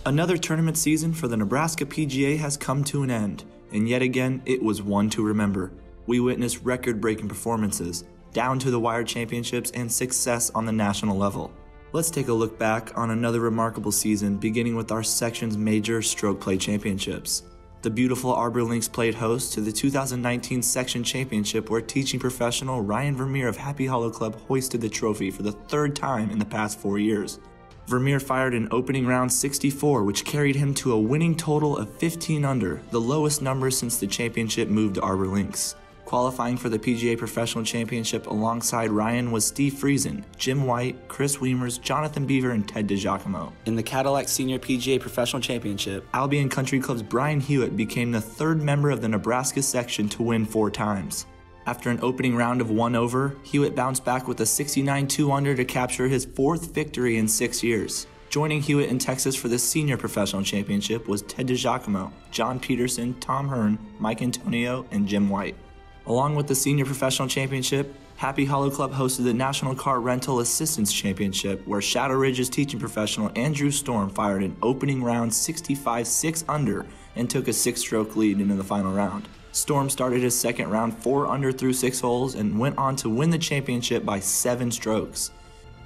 Another tournament season for the Nebraska PGA has come to an end, and yet again it was one to remember. We witnessed record-breaking performances, down-to-the-wire championships, and success on the national level. Let's take a look back on another remarkable season, beginning with our section's major stroke play championships. The beautiful Arbor Links played host to the 2019 section championship, where teaching professional Ryan Vermeer of Happy Hollow Club hoisted the trophy for the third time in the past 4 years. Vermeer fired an opening round 64, which carried him to a winning total of 15 under, the lowest number since the championship moved to Arbor Links. Qualifying for the PGA Professional Championship alongside Ryan was Steve Friesen, Jim White, Chris Wiemers, Jonathan Beaver, and Ted DiGiacomo. In the Cadillac Senior PGA Professional Championship, Albion Country Club's Brian Hewitt became the third member of the Nebraska section to win 4 times. After an opening round of 1 over, Hewitt bounced back with a 69 2-under to capture his 4th victory in 6 years. Joining Hewitt in Texas for the Senior Professional Championship was Ted DiGiacomo, John Peterson, Tom Hearn, Mike Antonio, and Jim White. Along with the Senior Professional Championship, Happy Hollow Club hosted the National Car Rental Assistance Championship, where Shadow Ridge's teaching professional Andrew Storm fired an opening round 65 6-under and took a 6-stroke lead into the final round. Storm started his second round 4 under through 6 holes and went on to win the championship by 7 strokes.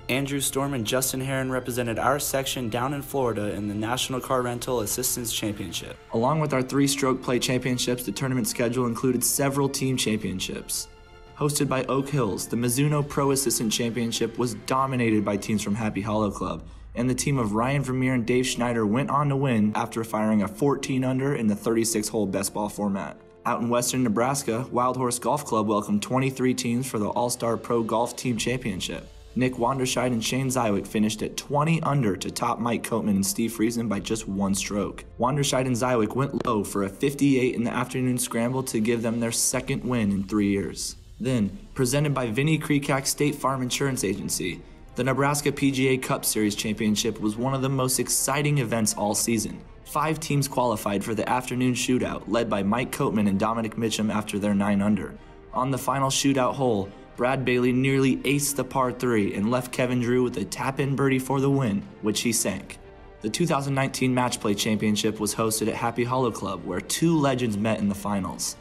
Andrew Storm and Justin Herron represented our section down in Florida in the National Car Rental Assistance Championship. Along with our 3 stroke play championships, the tournament schedule included several team championships. Hosted by Oak Hills, the Mizuno Pro Assistant Championship was dominated by teams from Happy Hollow Club, and the team of Ryan Vermeer and Dave Schneider went on to win after firing a 14 under in the 36-hole best ball format. Out in western Nebraska, Wild Horse Golf Club welcomed 23 teams for the All-Star Pro Golf Team Championship. Nick Wanderscheid and Shane Zywick finished at 20 under to top Mike Coatman and Steve Friesen by just 1 stroke. Wanderscheid and Zywick went low for a 58 in the afternoon scramble to give them their 2nd win in 3 years. Then, presented by Vinnie Kreekak State Farm Insurance Agency, the Nebraska PGA Cup Series Championship was one of the most exciting events all season. 5 teams qualified for the afternoon shootout, led by Mike Coatman and Dominic Mitchum after their 9 under. On the final shootout hole, Brad Bailey nearly aced the par 3 and left Kevin Drew with a tap-in birdie for the win, which he sank. The 2019 Match Play Championship was hosted at Happy Hollow Club, where 2 legends met in the finals.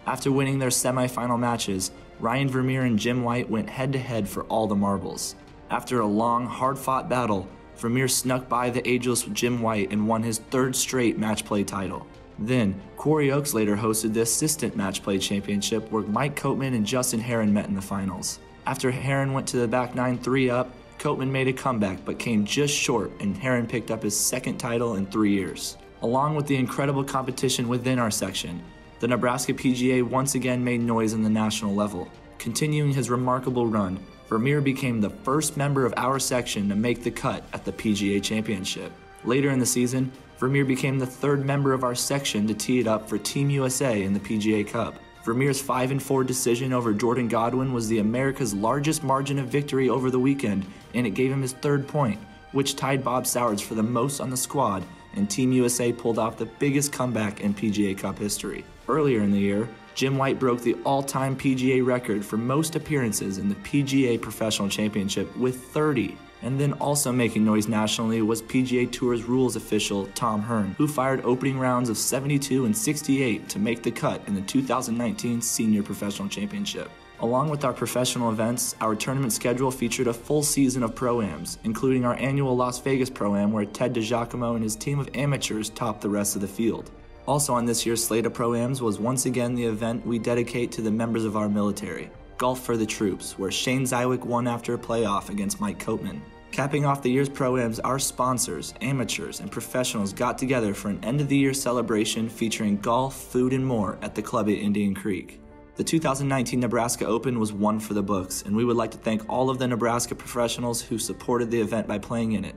After winning their semifinal matches, Ryan Vermeer and Jim White went head-to-head for all the marbles. After a long, hard-fought battle, Vermeer snuck by the ageless Jim White and won his 3rd straight match play title. Then, Quarry Oaks later hosted the Assistant Match Play Championship, where Mike Coatman and Justin Herron met in the finals. After Herron went to the back 9 3-up, Coatman made a comeback but came just short, and Herron picked up his 2nd title in 3 years. Along with the incredible competition within our section, the Nebraska PGA once again made noise on the national level. Continuing his remarkable run, Vermeer became the first member of our section to make the cut at the PGA Championship. Later in the season, Vermeer became the 3rd member of our section to tee it up for Team USA in the PGA Cup. Vermeer's 5-4 decision over Jordan Godwin was the America's largest margin of victory over the weekend, and it gave him his 3rd point, which tied Bob Sowards for the most on the squad, and Team USA pulled off the biggest comeback in PGA Cup history. Earlier in the year, Jim White broke the all-time PGA record for most appearances in the PGA Professional Championship with 30. And then also making noise nationally was PGA Tour's rules official Tom Hearn, who fired opening rounds of 72 and 68 to make the cut in the 2019 Senior Professional Championship. Along with our professional events, our tournament schedule featured a full season of Pro-Ams, including our annual Las Vegas Pro-Am, where Ted DiGiacomo and his team of amateurs topped the rest of the field. Also on this year's slate of Pro-Ams was once again the event we dedicate to the members of our military, Golf for the Troops, where Shane Zywick won after a playoff against Mike Coatman. Capping off the year's Pro-Ams, our sponsors, amateurs, and professionals got together for an end-of-the-year celebration featuring golf, food, and more at the club at Indian Creek. The 2019 Nebraska Open was one for the books, and we would like to thank all of the Nebraska professionals who supported the event by playing in it.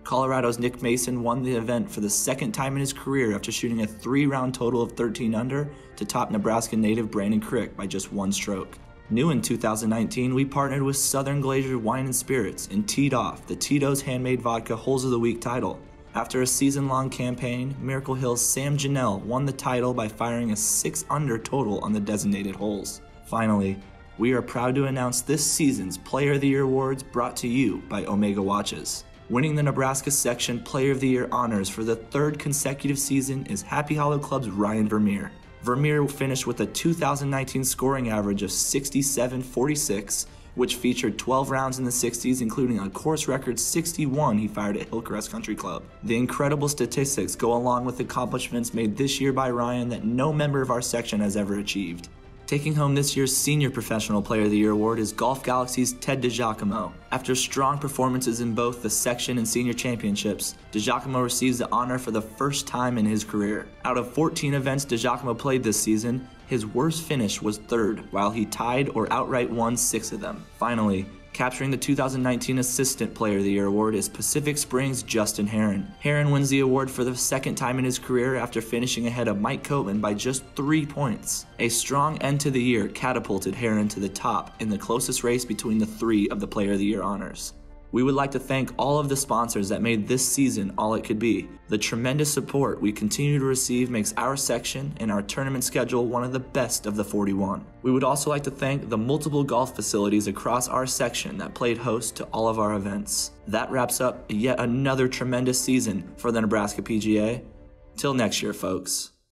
Colorado's Nick Mason won the event for the 2nd time in his career after shooting a 3-round total of 13 under to top Nebraska native Brandon Crick by just 1 stroke. New in 2019, we partnered with Southern Glacier Wine & Spirits and teed off the Tito's Handmade Vodka Holes of the Week title. After a season-long campaign, Miracle Hill's Sam Janelle won the title by firing a 6 under total on the designated holes. Finally, we are proud to announce this season's Player of the Year awards brought to you by Omega Watches. Winning the Nebraska Section Player of the Year honors for the third consecutive season is Happy Hollow Club's Ryan Vermeer. Vermeer finished with a 2019 scoring average of 67.46, which featured 12 rounds in the 60s, including a course record 61 he fired at Hillcrest Country Club. The incredible statistics go along with accomplishments made this year by Ryan that no member of our section has ever achieved. Taking home this year's Senior Professional Player of the Year award is Golf Galaxy's Ted DiGiacomo. After strong performances in both the section and senior championships, DiGiacomo receives the honor for the first time in his career. Out of 14 events DiGiacomo played this season, his worst finish was third, while he tied or outright won 6 of them. Finally, capturing the 2019 Assistant Player of the Year award is Pacific Springs' Justin Herron. Herron wins the award for the second time in his career after finishing ahead of Mike Coatman by just 3 points. A strong end to the year catapulted Herron to the top in the closest race between the 3 of the Player of the Year honors. We would like to thank all of the sponsors that made this season all it could be. The tremendous support we continue to receive makes our section and our tournament schedule one of the best of the 41. We would also like to thank the multiple golf facilities across our section that played host to all of our events. That wraps up yet another tremendous season for the Nebraska PGA. Till next year, folks.